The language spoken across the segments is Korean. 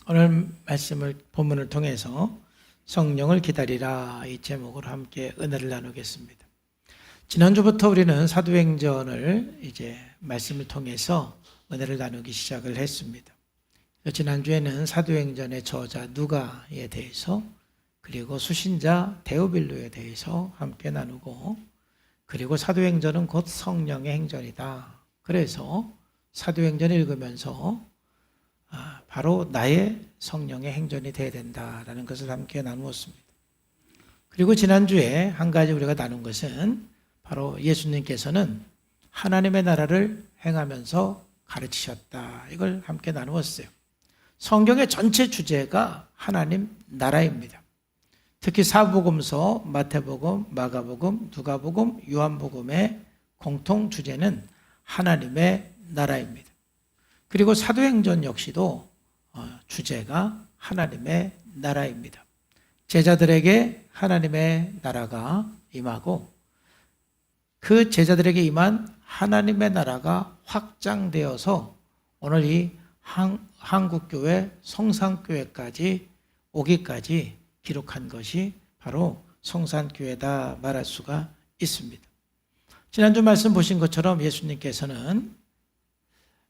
오늘 말씀을 본문을 통해서 성령을 기다리라 이 제목으로 함께 은혜를 나누겠습니다. 지난주부터 우리는 사도행전을 이제 말씀을 통해서 은혜를 나누기 시작을 했습니다. 지난주에는 사도행전의 저자 누가에 대해서 그리고 수신자 데오빌로에 대해서 함께 나누고 그리고 사도행전은 곧 성령의 행전이다. 그래서 사도행전을 읽으면서 바로 나의 성령의 행전이 되어야 된다라는 것을 함께 나누었습니다. 그리고 지난주에 한 가지 우리가 나눈 것은 바로 예수님께서는 하나님의 나라를 행하면서 가르치셨다. 이걸 함께 나누었어요. 성경의 전체 주제가 하나님 나라입니다. 특히 사복음서, 마태복음, 마가복음, 누가복음, 요한복음의 공통 주제는 하나님의 나라입니다. 그리고 사도행전 역시도 주제가 하나님의 나라입니다. 제자들에게 하나님의 나라가 임하고 그 제자들에게 임한 하나님의 나라가 확장되어서 오늘 이 한국교회 성산교회까지 오기까지 기록한 것이 바로 성산교회다 말할 수가 있습니다. 지난주 말씀 보신 것처럼 예수님께서는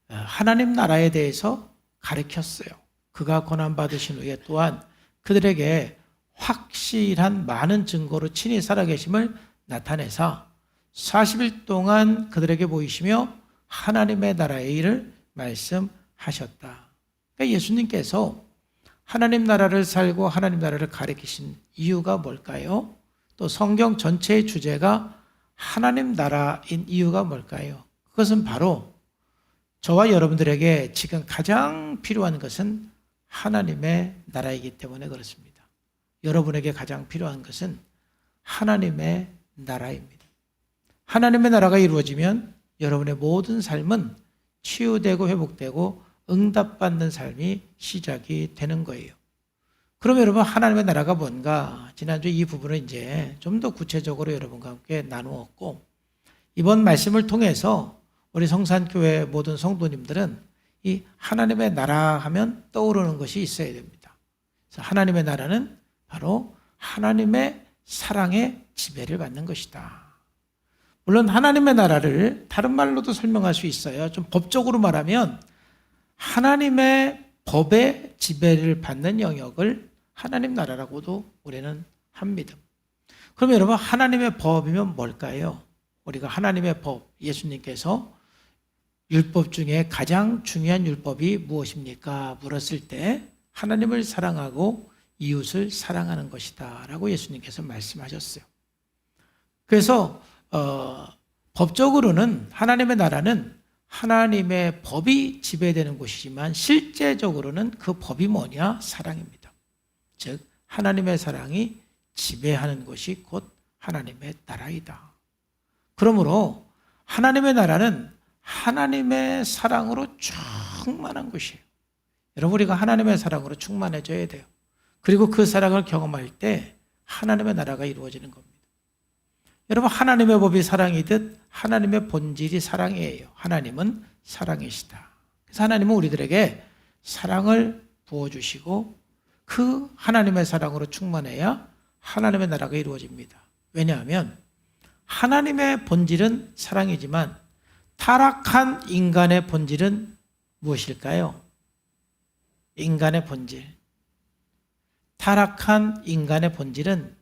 하나님 나라에 대해서 가르쳤어요. 그가 고난받으신 후에 또한 그들에게 확실한 많은 증거로 친히 살아계심을 나타내사 40일 동안 그들에게 보이시며 하나님의 나라의 일을 말씀하셨다. 그러니까 예수님께서 하나님 나라를 살고 하나님 나라를 가르치신 이유가 뭘까요? 또 성경 전체의 주제가 하나님 나라인 이유가 뭘까요? 그것은 바로 저와 여러분들에게 지금 가장 필요한 것은 하나님의 나라이기 때문에 그렇습니다. 여러분에게 가장 필요한 것은 하나님의 나라입니다. 하나님의 나라가 이루어지면 여러분의 모든 삶은 치유되고 회복되고 응답받는 삶이 시작이 되는 거예요. 그럼 여러분 하나님의 나라가 뭔가 지난주 이 부분을 이제 좀 더 구체적으로 여러분과 함께 나누었고 이번 말씀을 통해서 우리 성산교회 모든 성도님들은 이 하나님의 나라 하면 떠오르는 것이 있어야 됩니다. 그래서 하나님의 나라는 바로 하나님의 사랑의 지배를 받는 것이다. 물론 하나님의 나라를 다른 말로도 설명할 수 있어요. 좀 법적으로 말하면 하나님의 법의 지배를 받는 영역을 하나님 나라라고도 우리는 합니다. 그럼 여러분 하나님의 법이면 뭘까요? 우리가 하나님의 법, 예수님께서 율법 중에 가장 중요한 율법이 무엇입니까? 물었을 때 하나님을 사랑하고 이웃을 사랑하는 것이다 라고 예수님께서 말씀하셨어요. 그래서 법적으로는 하나님의 나라는 하나님의 법이 지배되는 곳이지만 실제적으로는 그 법이 뭐냐? 사랑입니다. 즉 하나님의 사랑이 지배하는 것이 곧 하나님의 나라이다. 그러므로 하나님의 나라는 하나님의 사랑으로 충만한 것이에요. 여러분 우리가 하나님의 사랑으로 충만해져야 돼요. 그리고 그 사랑을 경험할 때 하나님의 나라가 이루어지는 겁니다. 여러분 하나님의 법이 사랑이듯 하나님의 본질이 사랑이에요. 하나님은 사랑이시다. 그래서 하나님은 우리들에게 사랑을 부어주시고 그 하나님의 사랑으로 충만해야 하나님의 나라가 이루어집니다. 왜냐하면 하나님의 본질은 사랑이지만 타락한 인간의 본질은 무엇일까요? 인간의 본질. 타락한 인간의 본질은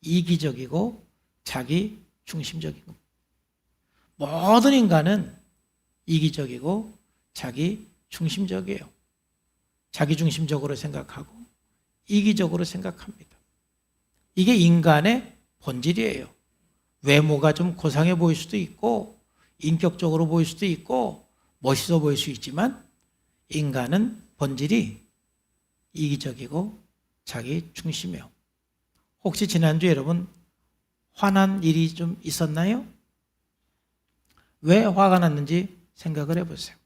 이기적이고 자기 중심적이고 모든 인간은 이기적이고 자기 중심적이에요. 자기 중심적으로 생각하고 이기적으로 생각합니다. 이게 인간의 본질이에요. 외모가 좀 고상해 보일 수도 있고 인격적으로 보일 수도 있고 멋있어 보일 수 있지만 인간은 본질이 이기적이고 자기 중심이에요. 혹시 지난주에 여러분 화난 일이 좀 있었나요? 왜 화가 났는지 생각을 해보세요.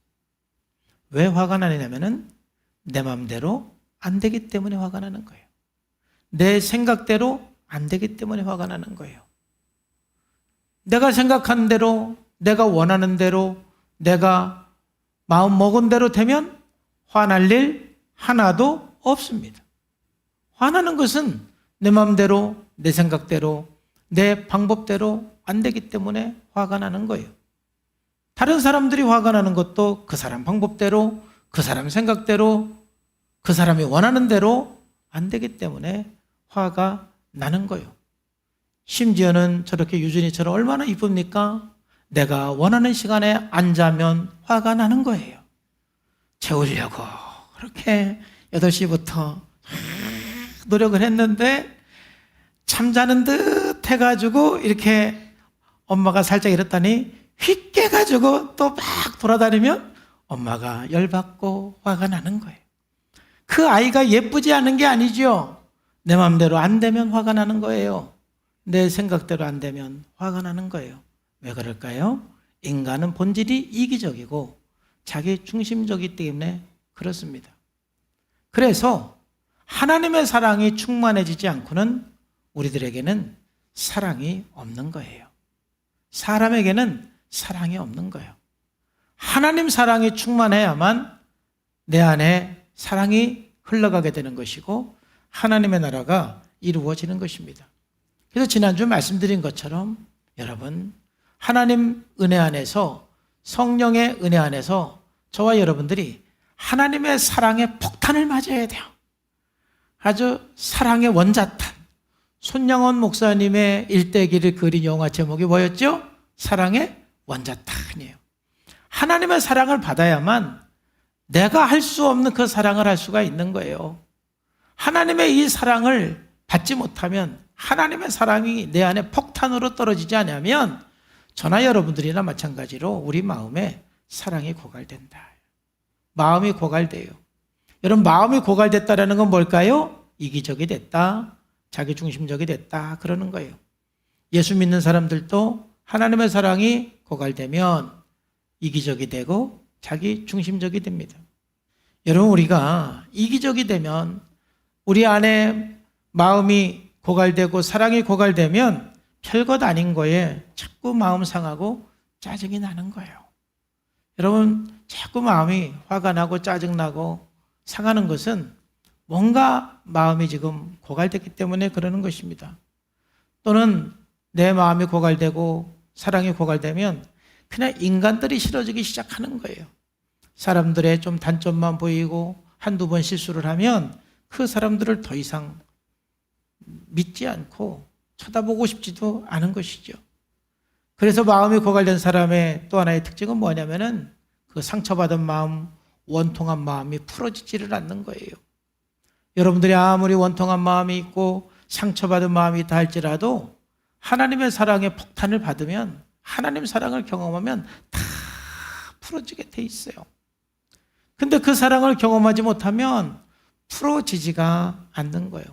왜 화가 나냐면은 내 마음대로 안 되기 때문에 화가 나는 거예요. 내 생각대로 안 되기 때문에 화가 나는 거예요. 내가 생각한 대로 내가 원하는 대로 내가 마음 먹은 대로 되면 화날 일 하나도 없습니다. 화나는 것은 내 마음대로, 내 생각대로, 내 방법대로 안 되기 때문에 화가 나는 거예요. 다른 사람들이 화가 나는 것도 그 사람 방법대로, 그 사람 생각대로, 그 사람이 원하는 대로 안 되기 때문에 화가 나는 거예요. 심지어는 저렇게 유진이처럼 얼마나 이쁩니까? 내가 원하는 시간에 안 자면 화가 나는 거예요. 재우려고 그렇게 8시부터 노력을 했는데 잠자는 듯 해가지고 이렇게 엄마가 살짝 이랬더니 휙 깨가지고 또 막 돌아다니면 엄마가 열받고 화가 나는 거예요. 그 아이가 예쁘지 않은 게 아니죠. 내 마음대로 안 되면 화가 나는 거예요. 내 생각대로 안 되면 화가 나는 거예요. 왜 그럴까요? 인간은 본질이 이기적이고 자기 중심적이기 때문에 그렇습니다. 그래서 하나님의 사랑이 충만해지지 않고는 우리들에게는 사랑이 없는 거예요. 사람에게는 사랑이 없는 거예요. 하나님 사랑이 충만해야만 내 안에 사랑이 흘러가게 되는 것이고 하나님의 나라가 이루어지는 것입니다. 그래서 지난주 말씀드린 것처럼 여러분, 하나님 은혜 안에서, 성령의 은혜 안에서 저와 여러분들이 하나님의 사랑의 폭탄을 맞아야 돼요. 아주 사랑의 원자탄. 손양원 목사님의 일대기를 그린 영화 제목이 뭐였죠? 사랑의 원자탄이에요. 하나님의 사랑을 받아야만 내가 할 수 없는 그 사랑을 할 수가 있는 거예요. 하나님의 이 사랑을 받지 못하면, 하나님의 사랑이 내 안에 폭탄으로 떨어지지 않으면 저나 여러분들이나 마찬가지로 우리 마음에 사랑이 고갈된다. 마음이 고갈돼요. 여러분, 마음이 고갈됐다라는 건 뭘까요? 이기적이 됐다, 자기중심적이 됐다, 그러는 거예요. 예수 믿는 사람들도 하나님의 사랑이 고갈되면 이기적이 되고 자기중심적이 됩니다. 여러분, 우리가 이기적이 되면, 우리 안에 마음이 고갈되고 사랑이 고갈되면 별것 아닌 거에 자꾸 마음 상하고 짜증이 나는 거예요. 여러분, 자꾸 마음이 화가 나고 짜증나고 상하는 것은 뭔가 마음이 지금 고갈됐기 때문에 그러는 것입니다. 또는 내 마음이 고갈되고 사랑이 고갈되면 그냥 인간들이 싫어지기 시작하는 거예요. 사람들의 좀 단점만 보이고 한두 번 실수를 하면 그 사람들을 더 이상 믿지 않고 쳐다보고 싶지도 않은 것이죠. 그래서 마음이 고갈된 사람의 또 하나의 특징은 뭐냐면은 그 상처받은 마음, 원통한 마음이 풀어지지를 않는 거예요. 여러분들이 아무리 원통한 마음이 있고 상처받은 마음이 있다 할지라도 하나님의 사랑의 폭탄을 받으면, 하나님 사랑을 경험하면 다 풀어지게 돼 있어요. 근데 그 사랑을 경험하지 못하면 풀어지지가 않는 거예요.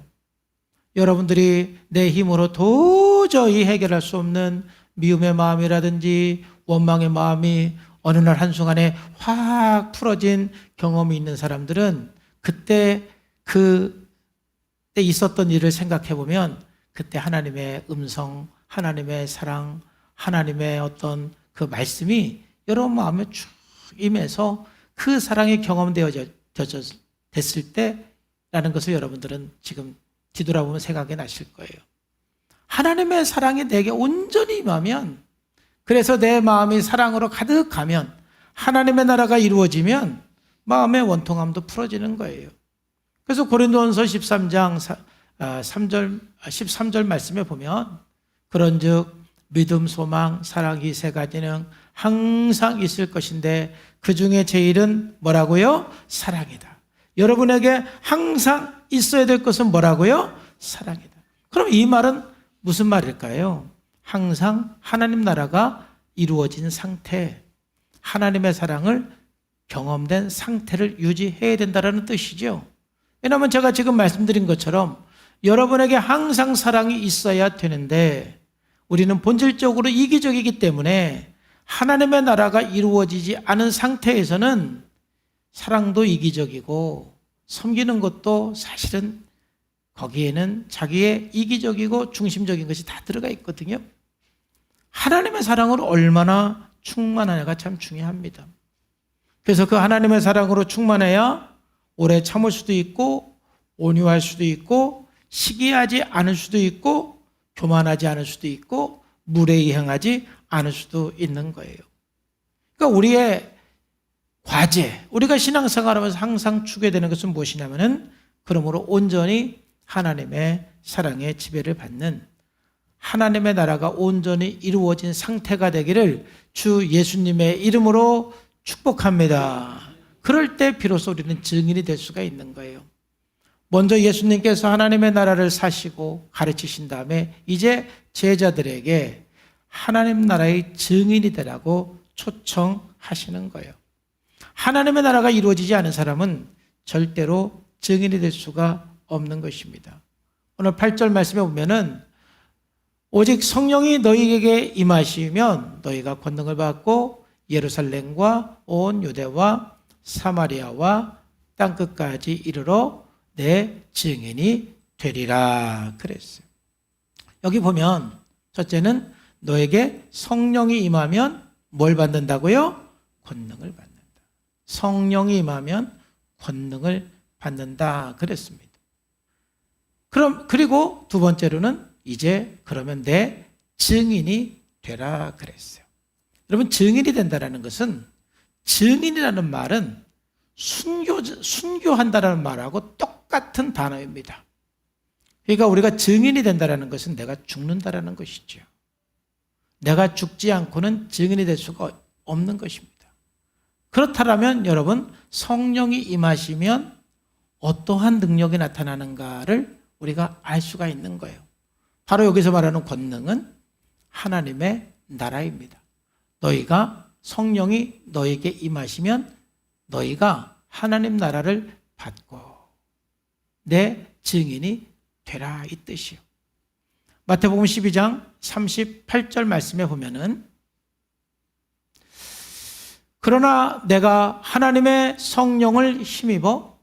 여러분들이 내 힘으로 도저히 해결할 수 없는 미움의 마음이라든지 원망의 마음이 어느 날 한순간에 확 풀어진 경험이 있는 사람들은 그때 있었던 일을 생각해 보면 그때 하나님의 음성, 하나님의 사랑, 하나님의 어떤 그 말씀이 여러분 마음에 쭉 임해서 그 사랑이 됐을 때라는 것을 여러분들은 지금 뒤돌아보면 생각이 나실 거예요. 하나님의 사랑이 내게 온전히 임하면, 그래서 내 마음이 사랑으로 가득하면, 하나님의 나라가 이루어지면 마음의 원통함도 풀어지는 거예요. 그래서 고린도전서 13장 13절 말씀에 보면 그런즉 믿음, 소망, 사랑 이 세 가지는 항상 있을 것인데 그 중에 제일은 뭐라고요? 사랑이다. 여러분에게 항상 있어야 될 것은 뭐라고요? 사랑이다. 그럼 이 말은 무슨 말일까요? 항상 하나님 나라가 이루어진 상태, 하나님의 사랑을 경험된 상태를 유지해야 된다는 뜻이죠. 왜냐하면 제가 지금 말씀드린 것처럼 여러분에게 항상 사랑이 있어야 되는데 우리는 본질적으로 이기적이기 때문에 하나님의 나라가 이루어지지 않은 상태에서는 사랑도 이기적이고 섬기는 것도 사실은 거기에는 자기의 이기적이고 중심적인 것이 다 들어가 있거든요. 하나님의 사랑으로 얼마나 충만하냐가 참 중요합니다. 그래서 그 하나님의 사랑으로 충만해야 오래 참을 수도 있고 온유할 수도 있고 시기하지 않을 수도 있고 교만하지 않을 수도 있고 무례히 행하지 않을 수도 있는 거예요. 그러니까 우리의 과제, 우리가 신앙생활하면서 항상 추구해야 되는 것은 무엇이냐면은 그러므로 온전히 하나님의 사랑의 지배를 받는 하나님의 나라가 온전히 이루어진 상태가 되기를 주 예수님의 이름으로 축복합니다. 그럴 때 비로소 우리는 증인이 될 수가 있는 거예요. 먼저 예수님께서 하나님의 나라를 사시고 가르치신 다음에 이제 제자들에게 하나님 나라의 증인이 되라고 초청하시는 거예요. 하나님의 나라가 이루어지지 않은 사람은 절대로 증인이 될 수가 없는 것입니다. 오늘 8절 말씀에 보면은 오직 성령이 너희에게 임하시면 너희가 권능을 받고 예루살렘과 온 유대와 사마리아와 땅끝까지 이르러 내 증인이 되리라 그랬어요. 여기 보면 첫째는 너에게 성령이 임하면 뭘 받는다고요? 권능을 받는다. 성령이 임하면 권능을 받는다 그랬습니다. 그리고 두 번째로는 이제 그러면 내 증인이 되라 그랬어요. 여러분, 증인이 된다는 것은, 증인이라는 말은 순교한다는 말하고 똑같은 단어입니다. 그러니까 우리가 증인이 된다는 것은 내가 죽는다는 것이죠. 내가 죽지 않고는 증인이 될 수가 없는 것입니다. 그렇다면 여러분, 성령이 임하시면 어떠한 능력이 나타나는가를 우리가 알 수가 있는 거예요. 바로 여기서 말하는 권능은 하나님의 나라입니다. 너희가 성령이 너에게 임하시면 너희가 하나님 나라를 받고 내 증인이 되라 이 뜻이요. 마태복음 12장 38절 말씀에 보면은 그러나 내가 하나님의 성령을 힘입어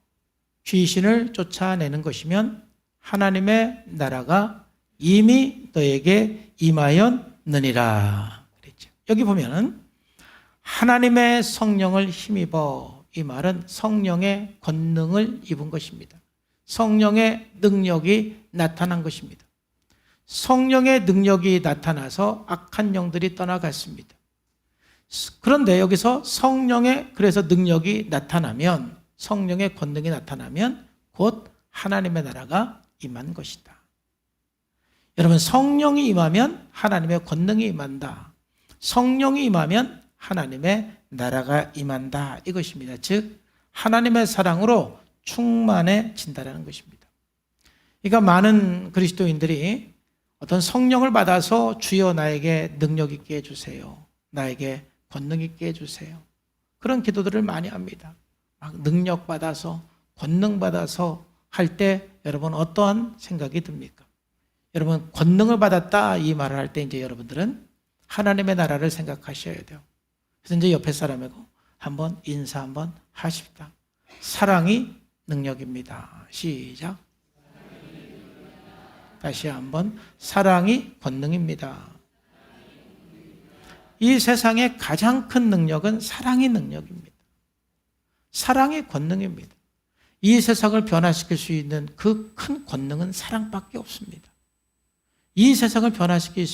귀신을 쫓아내는 것이면 하나님의 나라가 이미 너에게 임하였느니라 그랬죠. 여기 보면은 하나님의 성령을 힘입어, 이 말은 성령의 권능을 입은 것입니다. 성령의 능력이 나타난 것입니다. 성령의 능력이 나타나서 악한 영들이 떠나갔습니다. 그런데 여기서 성령의 그래서 능력이 나타나면, 성령의 권능이 나타나면 곧 하나님의 나라가 임한 것이다. 여러분, 성령이 임하면 하나님의 권능이 임한다. 성령이 임하면 하나님의 나라가 임한다 이것입니다. 즉 하나님의 사랑으로 충만해진다는 것입니다. 그러니까 많은 그리스도인들이 어떤 성령을 받아서 주여 나에게 능력 있게 해주세요, 나에게 권능 있게 해주세요, 그런 기도들을 많이 합니다. 막 능력 받아서 권능 받아서 할 때 여러분 어떠한 생각이 듭니까? 여러분, 권능을 받았다 이 말을 할 때 이제 여러분들은 하나님의 나라를 생각하셔야 돼요. 그래서 이제 옆에 사람에게 한번 인사 한번 하십시다. 사랑이 능력입니다. 시작. 다시 한번, 사랑이 권능입니다. 이 세상의 가장 큰 능력은 사랑이 능력입니다. 사랑이 권능입니다. 이 세상을 변화시킬 수 있는 그 큰 권능은 사랑밖에 없습니다. 이 세상을 변화시킬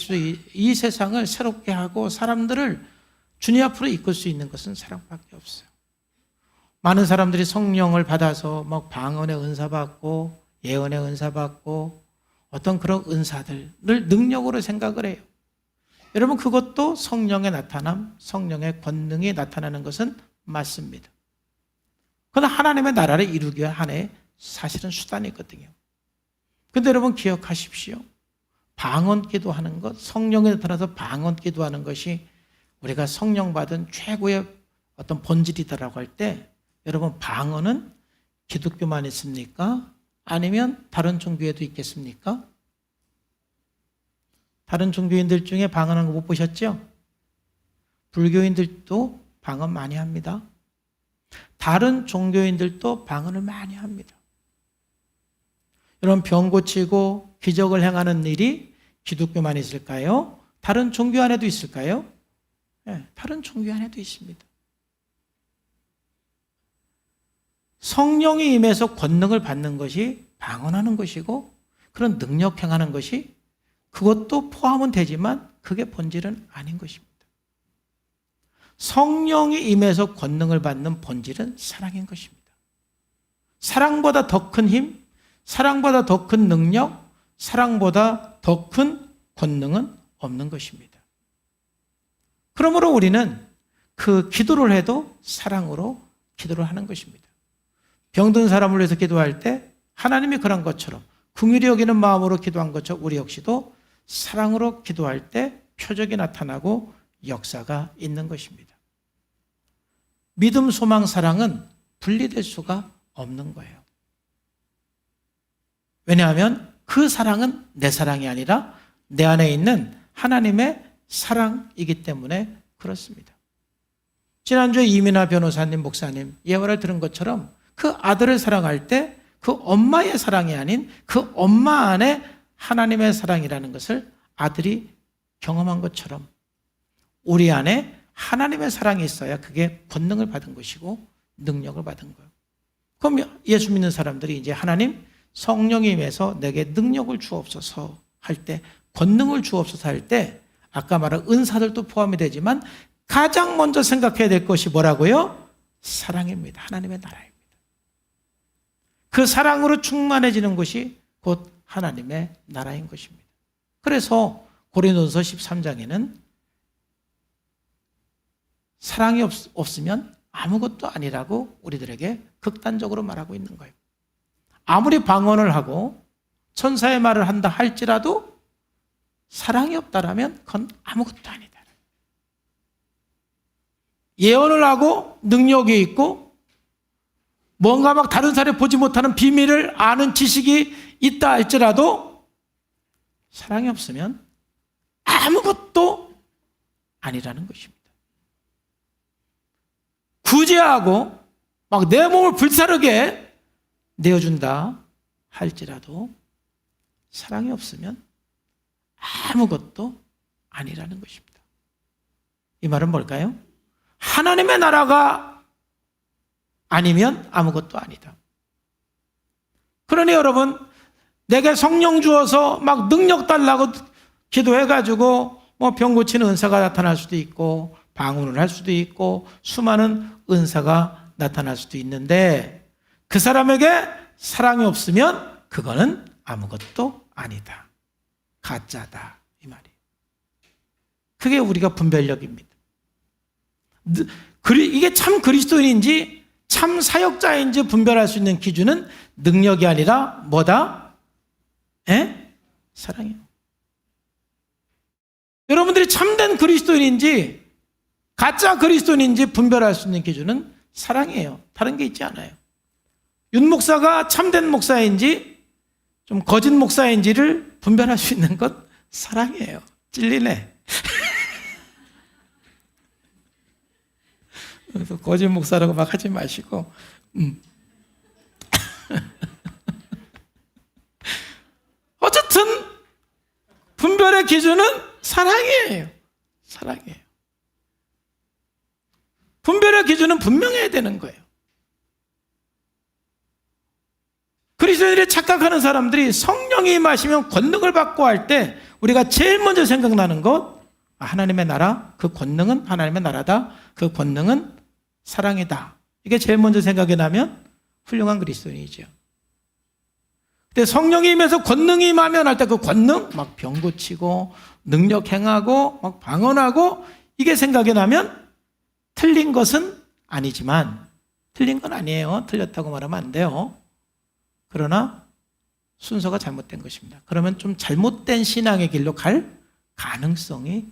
이 세상을 새롭게 하고 사람들을 주님 앞으로 이끌 수 있는 것은 사랑밖에 없어요. 많은 사람들이 성령을 받아서 막 방언의 은사 받고 예언의 은사 받고 어떤 그런 은사들을 능력으로 생각을 해요. 여러분, 그것도 성령의 나타남, 성령의 권능이 나타나는 것은 맞습니다. 그건 하나님의 나라를 이루기 위한 하나의 사실은 수단이거든요. 그런데 여러분 기억하십시오. 방언 기도하는 것, 성령이 나타나서 방언 기도하는 것이 우리가 성령 받은 최고의 어떤 본질이다라고 할 때, 여러분 방언은 기독교만 있습니까? 아니면 다른 종교에도 있겠습니까? 다른 종교인들 중에 방언하는 거 못 보셨죠? 불교인들도 방언 많이 합니다. 다른 종교인들도 방언을 많이 합니다. 여러분, 병 고치고 기적을 행하는 일이 기독교만 있을까요? 다른 종교 안에도 있을까요? 네, 다른 종교 안에도 있습니다. 성령이 임해서 권능을 받는 것이 방언하는 것이고 그런 능력 행하는 것이 그것도 포함은 되지만 그게 본질은 아닌 것입니다. 성령이 임해서 권능을 받는 본질은 사랑인 것입니다. 사랑보다 더 큰 힘, 사랑보다 더 큰 능력, 사랑보다 더 큰 권능은 없는 것입니다. 그러므로 우리는 그 기도를 해도 사랑으로 기도를 하는 것입니다. 병든 사람을 위해서 기도할 때 하나님이 그런 것처럼 긍휼히 여기는 마음으로 기도한 것처럼 우리 역시도 사랑으로 기도할 때 표적이 나타나고 역사가 있는 것입니다. 믿음, 소망, 사랑은 분리될 수가 없는 거예요. 왜냐하면 그 사랑은 내 사랑이 아니라 내 안에 있는 하나님의 사랑이기 때문에 그렇습니다. 지난주에 이민아 변호사님, 목사님 예화를 들은 것처럼 그 아들을 사랑할 때 그 엄마의 사랑이 아닌 그 엄마 안에 하나님의 사랑이라는 것을 아들이 경험한 것처럼 우리 안에 하나님의 사랑이 있어야 그게 권능을 받은 것이고 능력을 받은 거예요. 그럼 예수 믿는 사람들이 이제 하나님 성령이 임해서 내게 능력을 주옵소서 할 때, 권능을 주옵소서 할 때 아까 말한 은사들도 포함이 되지만 가장 먼저 생각해야 될 것이 뭐라고요? 사랑입니다. 하나님의 나라입니다. 그 사랑으로 충만해지는 것이 곧 하나님의 나라인 것입니다. 그래서 고린도서 13장에는 사랑이 없으면 아무것도 아니라고 우리들에게 극단적으로 말하고 있는 거예요. 아무리 방언을 하고 천사의 말을 한다 할지라도 사랑이 없다라면 그건 아무것도 아니다. 예언을 하고 능력이 있고 뭔가 막 다른 사람이 보지 못하는 비밀을 아는 지식이 있다 할지라도 사랑이 없으면 아무것도 아니라는 것입니다. 구제하고 막 내 몸을 불사르게 내어준다 할지라도 사랑이 없으면 아무것도 아니라는 것입니다. 이 말은 뭘까요? 하나님의 나라가 아니면 아무것도 아니다. 그러니 여러분, 내게 성령 주어서 막 능력 달라고 기도해가지고 뭐 병 고치는 은사가 나타날 수도 있고 방언을 할 수도 있고 수많은 은사가 나타날 수도 있는데 그 사람에게 사랑이 없으면 그거는 아무것도 아니다. 가짜다. 이 말이에요. 그게 우리가 분별력입니다. 이게 참 그리스도인인지 참 사역자인지 분별할 수 있는 기준은 능력이 아니라 뭐다? 사랑이에요. 여러분들이 참된 그리스도인인지 가짜 그리스도인인지 분별할 수 있는 기준은 사랑이에요. 다른 게 있지 않아요. 윤 목사가 참된 목사인지 좀 거짓 목사인지를 분별할 수 있는 것 사랑이에요. 찔리네. 그래서 거짓 목사라고 막 하지 마시고 어쨌든 분별의 기준은 사랑이에요. 사랑이에요. 분별의 기준은 분명해야 되는 거예요. 그리스도인들이 착각하는 사람들이 성령이 임하시면 권능을 받고 할 때 우리가 제일 먼저 생각나는 것, 하나님의 나라, 그 권능은 하나님의 나라다. 그 권능은 사랑이다. 이게 제일 먼저 생각이 나면 훌륭한 그리스도인이죠. 근데 성령이 임해서 권능이 임하면 할 때 그 권능, 막 병 고치고 능력 행하고 막 방언하고 이게 생각이 나면 틀린 것은 아니지만 틀린 건 아니에요. 틀렸다고 말하면 안 돼요. 그러나 순서가 잘못된 것입니다. 그러면 좀 잘못된 신앙의 길로 갈 가능성이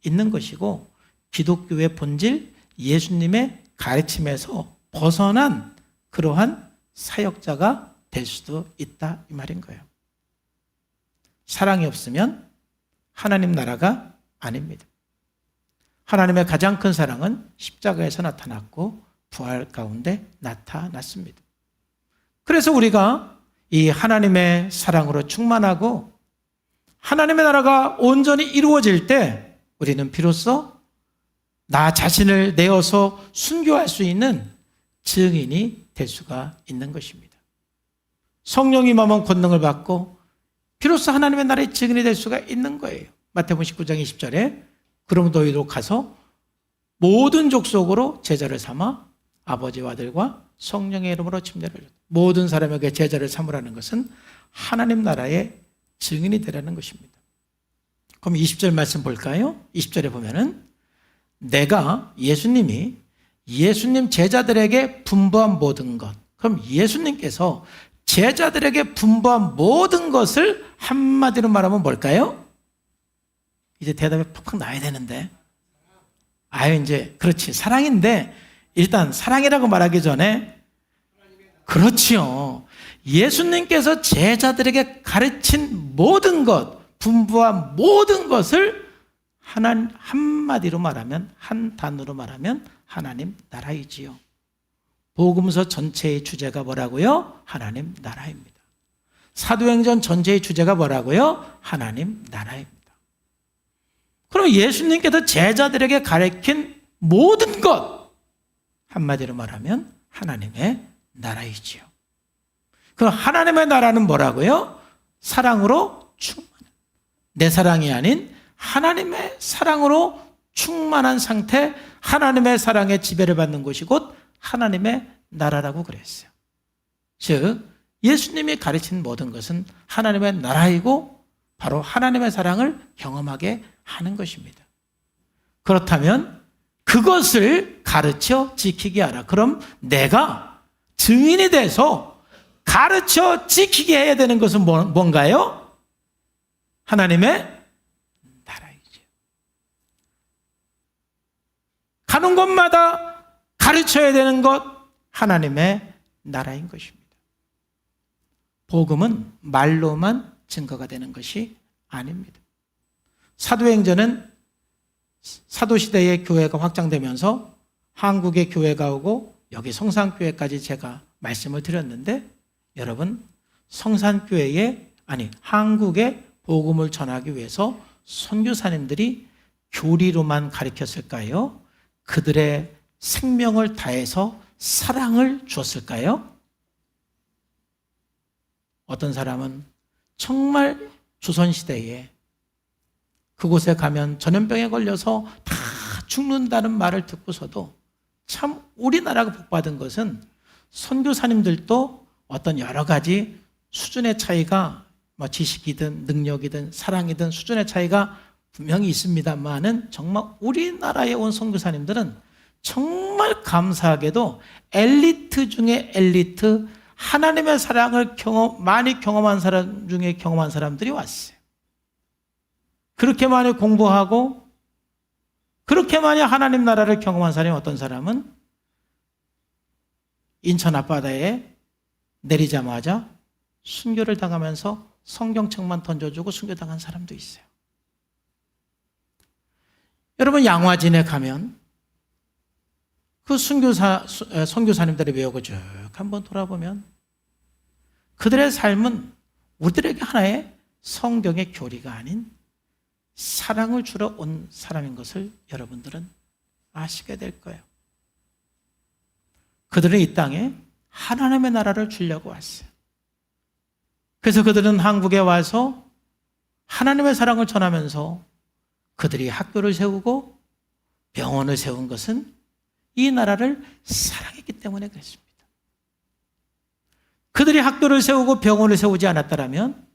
있는 것이고 기독교의 본질, 예수님의 가르침에서 벗어난 그러한 사역자가 될 수도 있다 이 말인 거예요. 사랑이 없으면 하나님 나라가 아닙니다. 하나님의 가장 큰 사랑은 십자가에서 나타났고 부활 가운데 나타났습니다. 그래서 우리가 이 하나님의 사랑으로 충만하고 하나님의 나라가 온전히 이루어질 때 우리는 비로소 나 자신을 내어서 순교할 수 있는 증인이 될 수가 있는 것입니다. 성령이 임하면 권능을 받고 비로소 하나님의 나라의 증인이 될 수가 있는 거예요. 마태복음 19장 20절에 그럼 너희도 가서 모든 족속으로 제자를 삼아 아버지와 아들과 성령의 이름으로 침례를 줬다. 모든 사람에게 제자를 삼으라는 것은 하나님 나라의 증인이 되라는 것입니다. 그럼 20절 말씀 볼까요? 20절에 보면은 내가 예수님이 예수님 제자들에게 분부한 모든 것. 그럼 예수님께서 제자들에게 분부한 모든 것을 한마디로 말하면 뭘까요? 이제 대답이 팍팍 나야 되는데. 이제 그렇지. 사랑인데 일단 사랑이라고 말하기 전에 그렇지요. 예수님께서 제자들에게 가르친 모든 것, 분부한 모든 것을 한마디로 말하면, 한 단어로 말하면 하나님 나라이지요. 복음서 전체의 주제가 뭐라고요? 하나님 나라입니다. 사도행전 전체의 주제가 뭐라고요? 하나님 나라입니다. 그럼 예수님께서 제자들에게 가르친 모든 것, 한마디로 말하면 하나님의 나라이지요. 그럼 하나님의 나라는 뭐라고요? 사랑으로 충만한, 내 사랑이 아닌 하나님의 사랑으로 충만한 상태, 하나님의 사랑의 지배를 받는 곳이 곧 하나님의 나라라고 그랬어요. 즉 예수님이 가르친 모든 것은 하나님의 나라이고 바로 하나님의 사랑을 경험하게 하는 것입니다. 그렇다면 그것을 가르쳐 지키게 하라. 그럼 내가 증인이 돼서 가르쳐 지키게 해야 되는 것은 뭔가요? 하나님의 나라이죠. 가는 곳마다 가르쳐야 되는 것, 하나님의 나라인 것입니다. 복음은 말로만 증거가 되는 것이 아닙니다. 사도행전은 사도시대의 교회가 확장되면서 한국의 교회가 오고 여기 성산교회까지 제가 말씀을 드렸는데 여러분 한국의 복음을 전하기 위해서 선교사님들이 교리로만 가르쳤을까요? 그들의 생명을 다해서 사랑을 주었을까요? 어떤 사람은 정말 조선시대에 그곳에 가면 전염병에 걸려서 다 죽는다는 말을 듣고서도 참 우리나라가 복받은 것은 선교사님들도 어떤 여러 가지 수준의 차이가 지식이든 능력이든 사랑이든 수준의 차이가 분명히 있습니다만은 정말 우리나라에 온 선교사님들은 정말 감사하게도 엘리트 중에 엘리트, 하나님의 사랑을 많이 경험한 사람 중에 경험한 사람들이 왔어요. 그렇게 많이 공부하고 그렇게 많이 하나님 나라를 경험한 사람이 어떤 사람은 인천 앞바다에 내리자마자 순교를 당하면서 성경책만 던져주고 순교당한 사람도 있어요. 여러분 양화진에 가면 그 선교사님들의 외역을 쭉 한번 돌아보면 그들의 삶은 우리들에게 하나의 성경의 교리가 아닌 사랑을 주러 온 사람인 것을 여러분들은 아시게 될 거예요. 그들은 이 땅에 하나님의 나라를 주려고 왔어요. 그래서 그들은 한국에 와서 하나님의 사랑을 전하면서 그들이 학교를 세우고 병원을 세운 것은 이 나라를 사랑했기 때문에 그랬습니다. 그들이 학교를 세우고 병원을 세우지 않았다면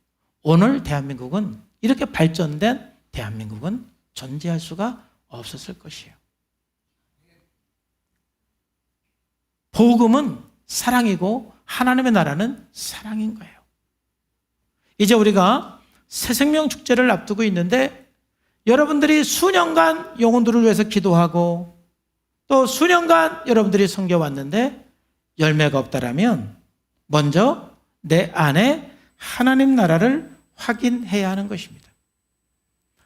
오늘 대한민국은 이렇게 발전된 대한민국은 존재할 수가 없었을 것이에요. 복음은 사랑이고 하나님의 나라는 사랑인 거예요. 이제 우리가 새생명 축제를 앞두고 있는데 여러분들이 수년간 영혼들을 위해서 기도하고 또 수년간 여러분들이 섬겨왔는데 열매가 없다라면 먼저 내 안에 하나님 나라를 확인해야 하는 것입니다.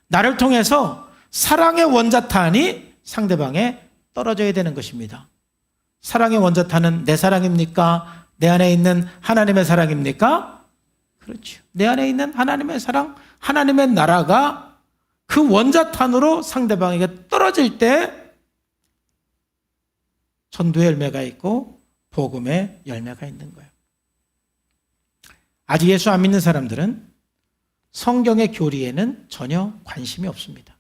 나를 통해서 사랑의 원자탄이 상대방에 떨어져야 되는 것입니다. 사랑의 원자탄은 내 사랑입니까? 내 안에 있는 하나님의 사랑입니까? 그렇죠. 내 안에 있는 하나님의 사랑, 하나님의 나라가 그 원자탄으로 상대방에게 떨어질 때 전도의 열매가 있고 복음의 열매가 있는 거예요. 아직 예수 안 믿는 사람들은 성경의 교리에는 전혀 관심이 없습니다.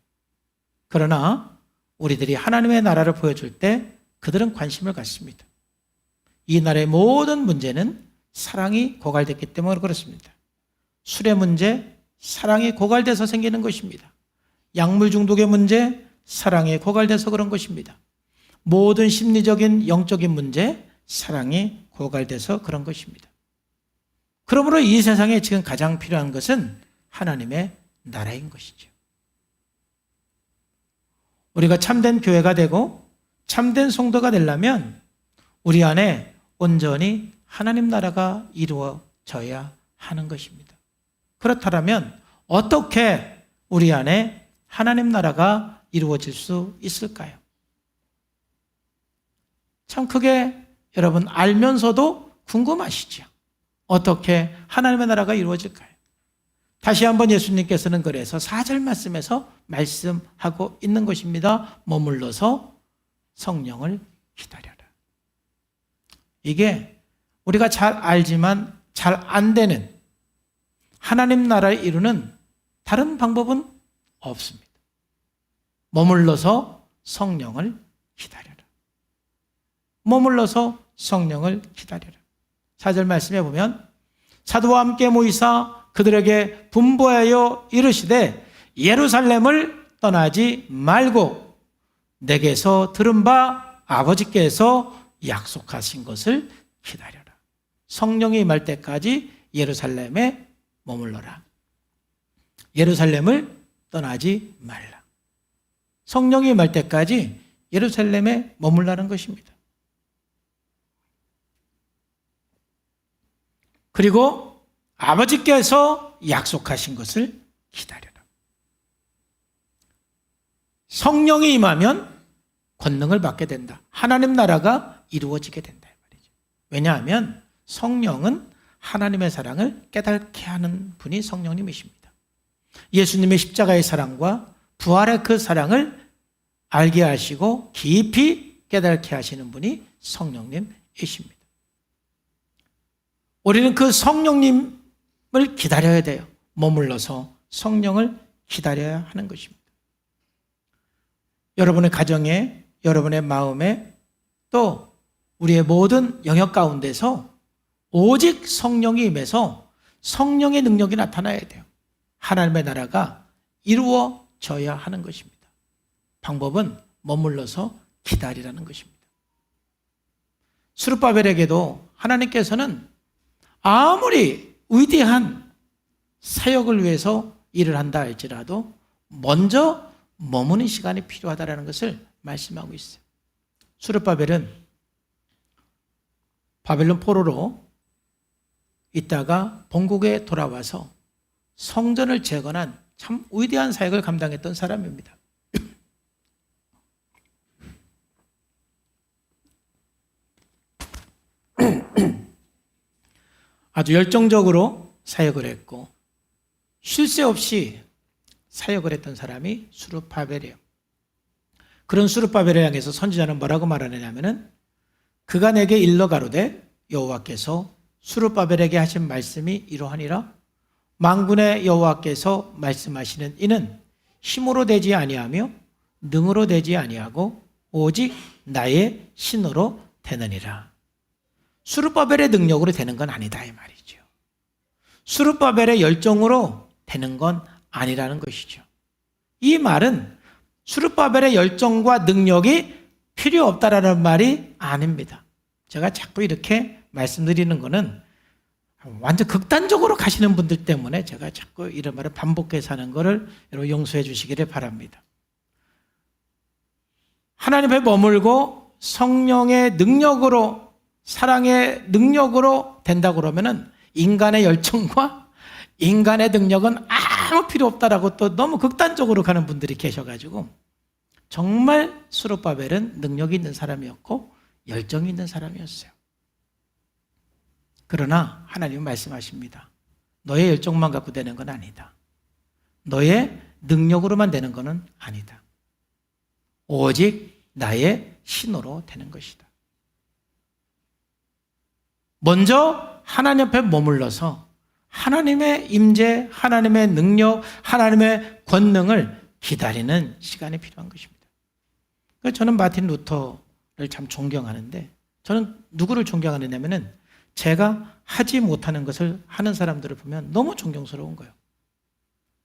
그러나 우리들이 하나님의 나라를 보여줄 때 그들은 관심을 갖습니다. 이 나라의 모든 문제는 사랑이 고갈됐기 때문에 그렇습니다. 술의 문제, 사랑이 고갈돼서 생기는 것입니다. 약물 중독의 문제, 사랑이 고갈돼서 그런 것입니다. 모든 심리적인 영적인 문제, 사랑이 고갈돼서 그런 것입니다. 그러므로 이 세상에 지금 가장 필요한 것은 하나님의 나라인 것이죠. 우리가 참된 교회가 되고 참된 성도가 되려면 우리 안에 온전히 하나님 나라가 이루어져야 하는 것입니다. 그렇다면 어떻게 우리 안에 하나님 나라가 이루어질 수 있을까요? 참 크게 여러분 알면서도 궁금하시죠? 어떻게 하나님의 나라가 이루어질까요? 다시 한번 예수님께서는 그래서 4절 말씀에서 말씀하고 있는 것입니다. 머물러서 성령을 기다려라. 이게 우리가 잘 알지만 잘 안 되는 하나님 나라를 이루는 다른 방법은 없습니다. 머물러서 성령을 기다려라. 머물러서 성령을 기다려라. 4절 말씀해 보면 사도와 함께 모이사 그들에게 분부하여 이르시되 예루살렘을 떠나지 말고 내게서 들은 바 아버지께서 약속하신 것을 기다려라. 성령이 임할 때까지 예루살렘에 머물러라. 예루살렘을 떠나지 말라. 성령이 임할 때까지 예루살렘에 머물라는 것입니다. 그리고 아버지께서 약속하신 것을 기다려라. 성령이 임하면 권능을 받게 된다. 하나님 나라가 이루어지게 된다. 왜냐하면 성령은 하나님의 사랑을 깨닫게 하는 분이 성령님이십니다. 예수님의 십자가의 사랑과 부활의 그 사랑을 알게 하시고 깊이 깨닫게 하시는 분이 성령님이십니다. 우리는 그 성령님을 기다려야 돼요. 머물러서 성령을 기다려야 하는 것입니다. 여러분의 가정에, 여러분의 마음에, 또 우리의 모든 영역 가운데서 오직 성령이 임해서 성령의 능력이 나타나야 돼요. 하나님의 나라가 이루어져야 하는 것입니다. 방법은 머물러서 기다리라는 것입니다. 스룹바벨에게도 하나님께서는 아무리 위대한 사역을 위해서 일을 한다 할지라도 먼저 머무는 시간이 필요하다는 것을 말씀하고 있어요. 스룹바벨은 바벨론 포로로 있다가 본국에 돌아와서 성전을 재건한 참 위대한 사역을 감당했던 사람입니다. 아주 열정적으로 사역을 했고 쉴 새 없이 사역을 했던 사람이 스룹바벨이에요. 그런 스룹바벨을 향해서 선지자는 뭐라고 말하느냐면은 그가 내게 일러 가로되 여호와께서 스룹바벨에게 하신 말씀이 이러하니라. 만군의 여호와께서 말씀하시는 이는 힘으로 되지 아니하며 능으로 되지 아니하고 오직 나의 신으로 되느니라. 스룹바벨의 능력으로 되는 건 아니다 이 말이죠. 스룹바벨의 열정으로 되는 건 아니라는 것이죠. 이 말은 스룹바벨의 열정과 능력이 필요 없다라는 말이 아닙니다. 제가 자꾸 이렇게 말씀드리는 거는 완전 극단적으로 가시는 분들 때문에 제가 자꾸 이런 말을 반복해서 하는 것을 여러분 용서해 주시기를 바랍니다. 하나님 앞에 머물고 성령의 능력으로, 사랑의 능력으로 된다고 그러면은 인간의 열정과 인간의 능력은 아무 필요 없다라고 또 너무 극단적으로 가는 분들이 계셔가지고 정말 스룹바벨은 능력이 있는 사람이었고 열정이 있는 사람이었어요. 그러나 하나님은 말씀하십니다. 너의 열정만 갖고 되는 건 아니다. 너의 능력으로만 되는 것은 아니다. 오직 나의 신으로 되는 것이다. 먼저 하나님 앞에 머물러서 하나님의 임재, 하나님의 능력, 하나님의 권능을 기다리는 시간이 필요한 것입니다. 그래서 저는 마틴 루터를 참 존경하는데, 저는 누구를 존경하느냐면은 제가 하지 못하는 것을 하는 사람들을 보면 너무 존경스러운 거예요.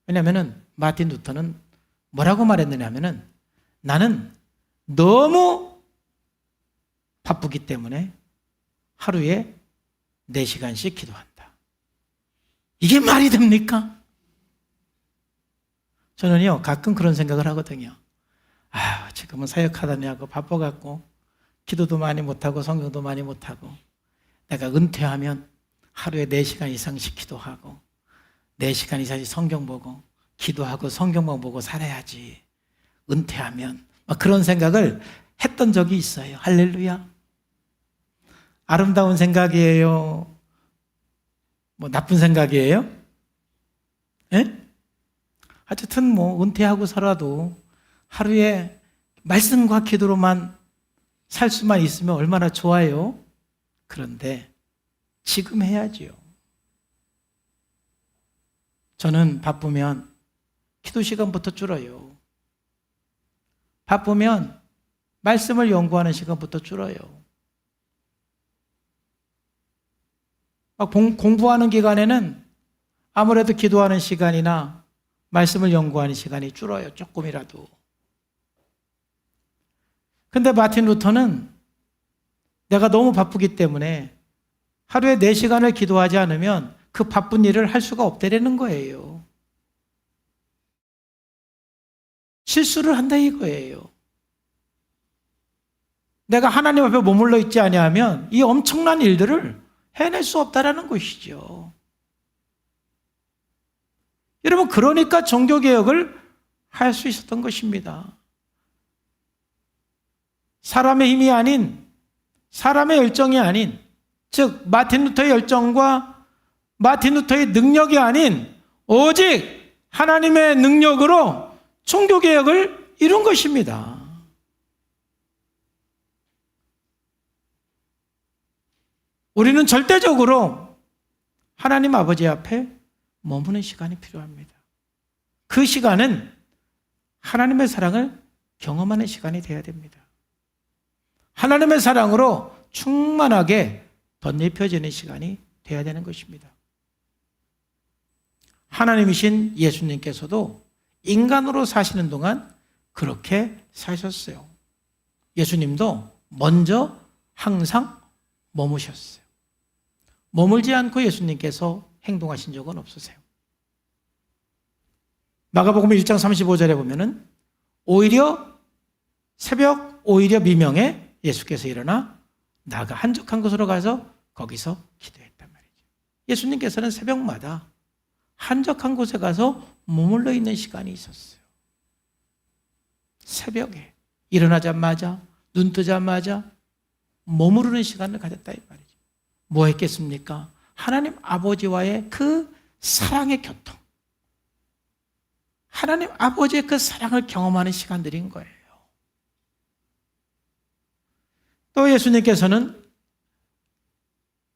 왜냐하면은 마틴 루터는 뭐라고 말했느냐면은 나는 너무 바쁘기 때문에 하루에 4시간씩 기도한다. 이게 말이 됩니까? 저는요, 가끔 그런 생각을 하거든요. 지금은 사역하다냐고 바빠갖고 기도도 많이 못하고 성경도 많이 못하고 내가 은퇴하면 하루에 4시간 이상씩 기도하고 4시간 이상씩 성경 보고 기도하고 성경만 보고 살아야지. 은퇴하면 막 그런 생각을 했던 적이 있어요. 할렐루야. 아름다운 생각이에요? 뭐 나쁜 생각이에요? 예? 어쨌든 뭐 은퇴하고 살아도 하루에 말씀과 기도로만 살 수만 있으면 얼마나 좋아요. 그런데 지금 해야지요. 저는 바쁘면 기도 시간부터 줄어요. 바쁘면 말씀을 연구하는 시간부터 줄어요. 공부하는 기간에는 아무래도 기도하는 시간이나 말씀을 연구하는 시간이 줄어요. 조금이라도. 근데 마틴 루터는 내가 너무 바쁘기 때문에 하루에 4시간을 기도하지 않으면 그 바쁜 일을 할 수가 없다는 거예요. 실수를 한다 이거예요. 내가 하나님 앞에 머물러 있지 아니하면 이 엄청난 일들을 해낼 수 없다라는 것이죠. 여러분, 그러니까 종교개혁을 할 수 있었던 것입니다. 사람의 힘이 아닌, 사람의 열정이 아닌, 즉 마틴 루터의 열정과 마틴 루터의 능력이 아닌 오직 하나님의 능력으로 종교개혁을 이룬 것입니다. 우리는 절대적으로 하나님 아버지 앞에 머무는 시간이 필요합니다. 그 시간은 하나님의 사랑을 경험하는 시간이 되어야 됩니다. 하나님의 사랑으로 충만하게 덧입혀지는 시간이 되어야 되는 것입니다. 하나님이신 예수님께서도 인간으로 사시는 동안 그렇게 사셨어요. 예수님도 먼저 항상 머무셨어요. 머물지 않고 예수님께서 행동하신 적은 없으세요. 마가복음 1장 35절에 보면은 오히려 미명에 예수께서 일어나 나가 한적한 곳으로 가서 거기서 기도했단 말이죠. 예수님께서는 새벽마다 한적한 곳에 가서 머물러 있는 시간이 있었어요. 새벽에 일어나자마자 눈 뜨자마자 머무르는 시간을 가졌다 이 말이죠. 뭐 했겠습니까? 하나님 아버지와의 그 사랑의 교통, 하나님 아버지의 그 사랑을 경험하는 시간들인 거예요. 또 예수님께서는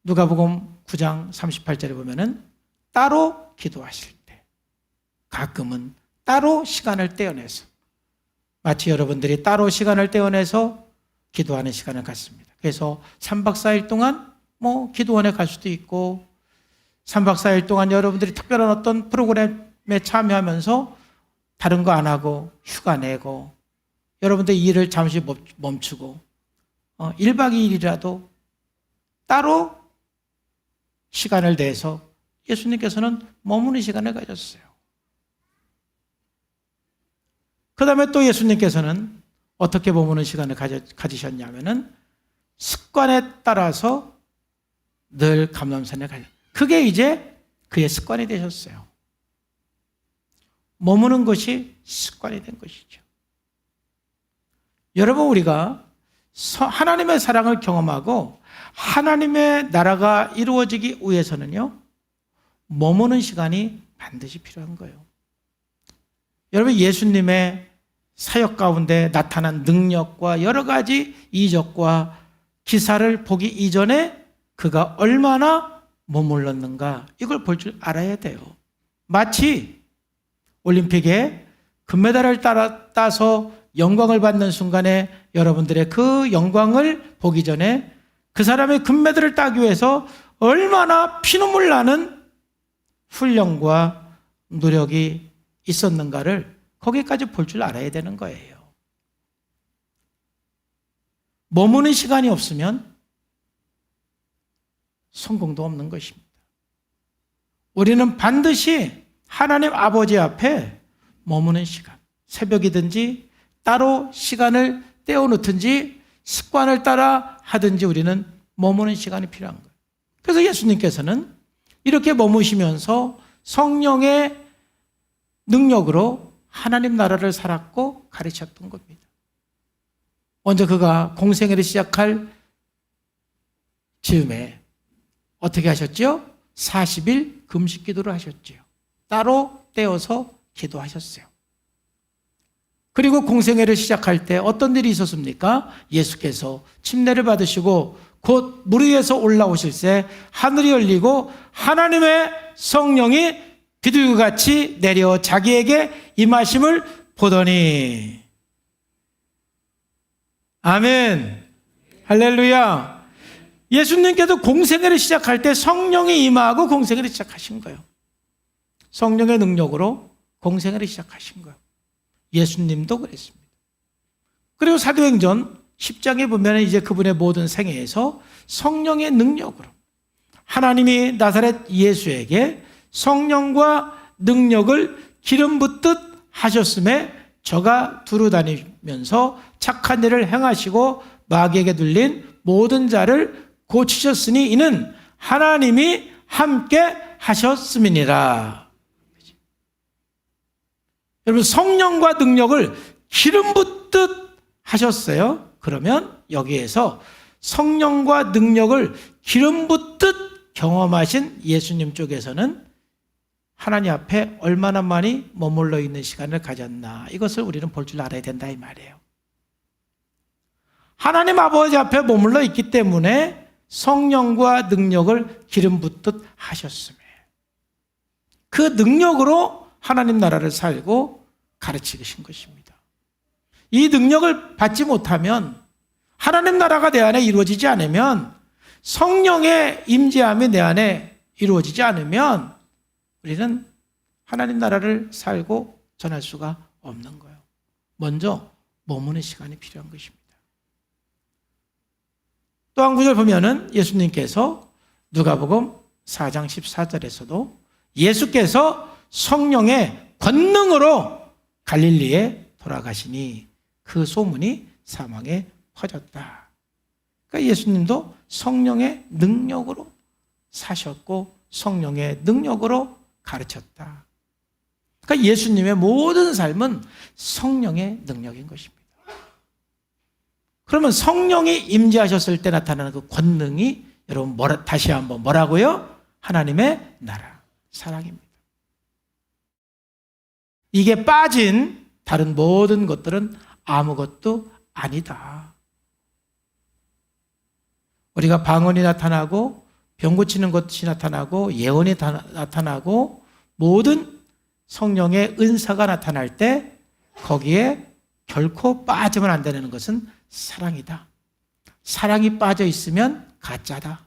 누가복음 9장 38절에 보면은 따로 기도하실 때 가끔은 따로 시간을 떼어내서 마치 여러분들이 따로 시간을 떼어내서 기도하는 시간을 갖습니다. 그래서 3박 4일 동안 기도원에 갈 수도 있고 3박 4일 동안 여러분들이 특별한 어떤 프로그램에 참여하면서 다른 거 안 하고 휴가 내고 여러분들 일을 잠시 멈추고 1박 2일이라도 따로 시간을 내서 예수님께서는 머무는 시간을 가졌어요. 그 다음에 또 예수님께서는 어떻게 머무는 시간을 가지셨냐면은 습관에 따라서 늘 감람산에 가요. 그게 이제 그의 습관이 되셨어요. 머무는 것이 습관이 된 것이죠. 여러분, 우리가 하나님의 사랑을 경험하고 하나님의 나라가 이루어지기 위해서는요, 머무는 시간이 반드시 필요한 거예요. 여러분, 예수님의 사역 가운데 나타난 능력과 여러 가지 이적과 기사를 보기 이전에 그가 얼마나 머물렀는가 이걸 볼 줄 알아야 돼요. 마치 올림픽에 금메달을 따서 영광을 받는 순간에 여러분들의 그 영광을 보기 전에 그 사람의 금메달을 따기 위해서 얼마나 피눈물 나는 훈련과 노력이 있었는가를 거기까지 볼 줄 알아야 되는 거예요. 머무는 시간이 없으면 성공도 없는 것입니다. 우리는 반드시 하나님 아버지 앞에 머무는 시간, 새벽이든지 따로 시간을 떼어놓든지 습관을 따라 하든지 우리는 머무는 시간이 필요한 거예요. 그래서 예수님께서는 이렇게 머무시면서 성령의 능력으로 하나님 나라를 살았고 가르쳤던 겁니다. 먼저 그가 공생애를 시작할 즈음에 어떻게 하셨죠? 40일 금식 기도를 하셨죠. 따로 떼어서 기도하셨어요. 그리고 공생애를 시작할 때 어떤 일이 있었습니까? 예수께서 침례를 받으시고 곧 물 위에서 올라오실 때 하늘이 열리고 하나님의 성령이 비둘기같이 내려 자기에게 임하심을 보더니 아멘 할렐루야. 예수님께도 공생애를 시작할 때 성령이 임하고 공생애를 시작하신 거예요. 성령의 능력으로 공생애를 시작하신 거예요. 예수님도 그랬습니다. 그리고 사도행전 10장에 보면 이제 그분의 모든 생애에서 성령의 능력으로 하나님이 나사렛 예수에게 성령과 능력을 기름 붓듯 하셨음에 저가 두루 다니면서 착한 일을 행하시고 마귀에게 눌린 모든 자를 고치셨으니 이는 하나님이 함께 하셨음이니라. 여러분 성령과 능력을 기름 붓듯 하셨어요. 그러면 여기에서 성령과 능력을 기름 붓듯 경험하신 예수님 쪽에서는 하나님 앞에 얼마나 많이 머물러 있는 시간을 가졌나 이것을 우리는 볼 줄 알아야 된다 이 말이에요. 하나님 아버지 앞에 머물러 있기 때문에 성령과 능력을 기름 붓듯 하셨음에 그 능력으로 하나님 나라를 살고 가르치신 것입니다. 이 능력을 받지 못하면 하나님 나라가 내 안에 이루어지지 않으면 성령의 임재함이 내 안에 이루어지지 않으면 우리는 하나님 나라를 살고 전할 수가 없는 거예요. 먼저 머무는 시간이 필요한 것입니다. 또 한 구절 보면은 예수님께서 누가복음 4장 14절에서도 예수께서 성령의 권능으로 갈릴리에 돌아가시니 그 소문이 사방에 퍼졌다. 그러니까 예수님도 성령의 능력으로 사셨고 성령의 능력으로 가르쳤다. 그러니까 예수님의 모든 삶은 성령의 능력인 것입니다. 그러면 성령이 임재하셨을 때 나타나는 그 권능이 여러분 다시 한번 뭐라고요? 하나님의 나라, 사랑입니다. 이게 빠진 다른 모든 것들은 아무것도 아니다. 우리가 방언이 나타나고 병 고치는 것이 나타나고 예언이 나타나고 모든 성령의 은사가 나타날 때 거기에 결코 빠지면 안 되는 것은 사랑이다. 사랑이 빠져 있으면 가짜다.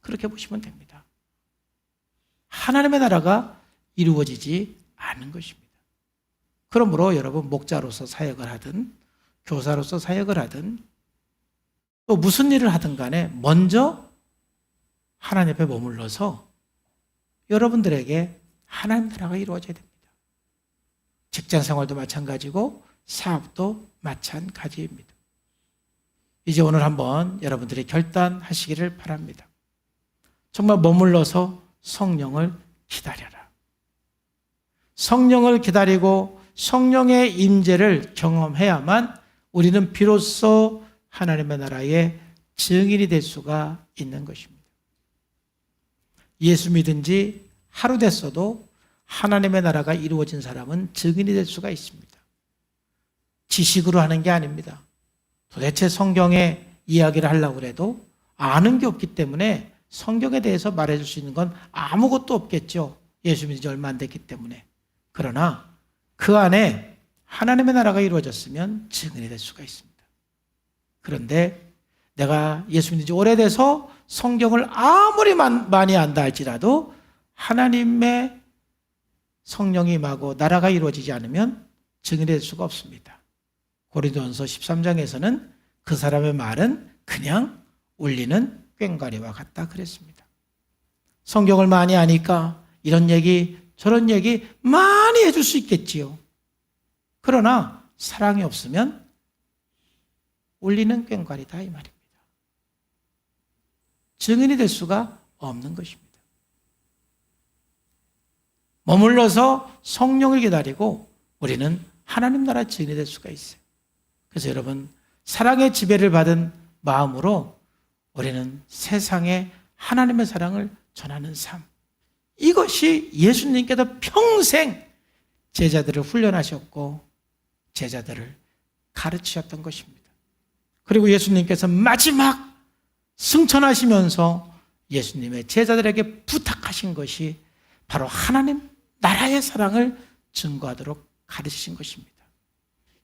그렇게 보시면 됩니다. 하나님의 나라가 이루어지지 않은 것입니다. 그러므로 여러분 목자로서 사역을 하든 교사로서 사역을 하든 또 무슨 일을 하든 간에 먼저 하나님 앞에 머물러서 여러분들에게 하나님 나라가 이루어져야 됩니다. 직장 생활도 마찬가지고 사업도 마찬가지입니다. 이제 오늘 한번 여러분들이 결단하시기를 바랍니다. 정말 머물러서 성령을 기다려라. 성령을 기다리고 성령의 임재를 경험해야만 우리는 비로소 하나님의 나라의 증인이 될 수가 있는 것입니다. 예수 믿은 지 하루 됐어도 하나님의 나라가 이루어진 사람은 증인이 될 수가 있습니다. 지식으로 하는 게 아닙니다. 도대체 성경의 이야기를 하려고 해도 아는 게 없기 때문에 성경에 대해서 말해줄 수 있는 건 아무것도 없겠죠. 예수 믿은 지 얼마 안 됐기 때문에. 그러나 그 안에 하나님의 나라가 이루어졌으면 증인이 될 수가 있습니다. 그런데 내가 예수 믿은 지 오래돼서 성경을 아무리 많이 안다 할지라도 하나님의 성령이 임하고 나라가 이루어지지 않으면 증인이 될 수가 없습니다. 고린도전서 13장에서는 그 사람의 말은 그냥 울리는 꽹과리와 같다 그랬습니다. 성경을 많이 아니까 이런 얘기 저런 얘기 많이 해줄 수 있겠지요. 그러나 사랑이 없으면 울리는 꽹과리다 이 말입니다. 증인이 될 수가 없는 것입니다. 머물러서 성령을 기다리고 우리는 하나님 나라 증인이 될 수가 있어요. 그래서 여러분 사랑의 지배를 받은 마음으로 우리는 세상에 하나님의 사랑을 전하는 삶, 이것이 예수님께서 평생 제자들을 훈련하셨고 제자들을 가르치셨던 것입니다. 그리고 예수님께서 마지막 승천하시면서 예수님의 제자들에게 부탁하신 것이 바로 하나님 나라의 사랑을 증거하도록 가르치신 것입니다.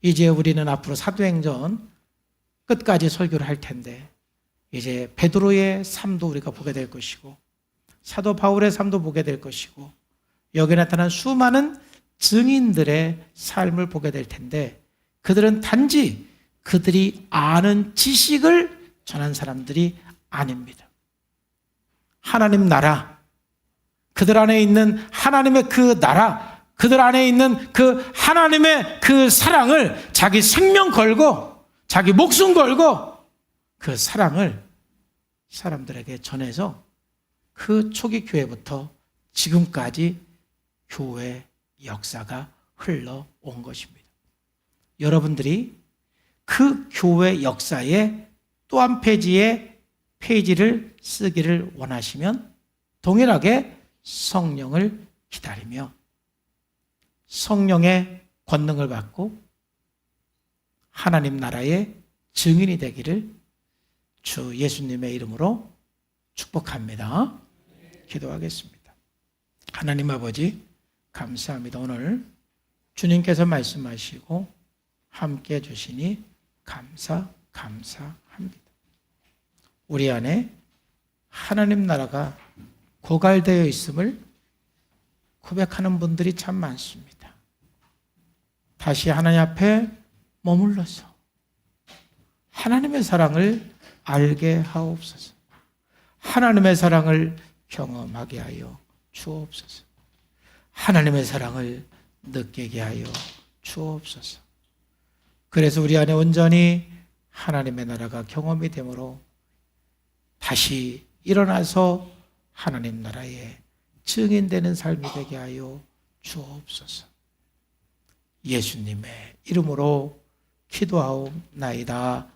이제 우리는 앞으로 사도행전 끝까지 설교를 할 텐데 이제 베드로의 삶도 우리가 보게 될 것이고 사도 바울의 삶도 보게 될 것이고 여기에 나타난 수많은 증인들의 삶을 보게 될 텐데 그들은 단지 그들이 아는 지식을 전한 사람들이 아닙니다. 하나님 나라, 그들 안에 있는 하나님의 그 나라, 그들 안에 있는 그 하나님의 그 사랑을 자기 생명 걸고 자기 목숨 걸고 그 사랑을 사람들에게 전해서 그 초기 교회부터 지금까지 교회 역사가 흘러온 것입니다. 여러분들이 그 교회 역사의 또 한 페이지를 쓰기를 원하시면 동일하게 성령을 기다리며 성령의 권능을 받고 하나님 나라의 증인이 되기를 주 예수님의 이름으로 축복합니다. 기도하겠습니다. 하나님 아버지 감사합니다. 오늘 주님께서 말씀하시고 함께 해주시니 감사합니다. 우리 안에 하나님 나라가 고갈되어 있음을 고백하는 분들이 참 많습니다. 다시 하나님 앞에 머물러서 하나님의 사랑을 알게 하옵소서. 하나님의 사랑을 경험하게 하여 주옵소서. 하나님의 사랑을 느끼게 하여 주옵소서. 그래서 우리 안에 온전히 하나님의 나라가 경험이 되므로 다시 일어나서 하나님 나라의 증인되는 삶이 되게 하여 주옵소서. 예수님의 이름으로 기도하옵나이다.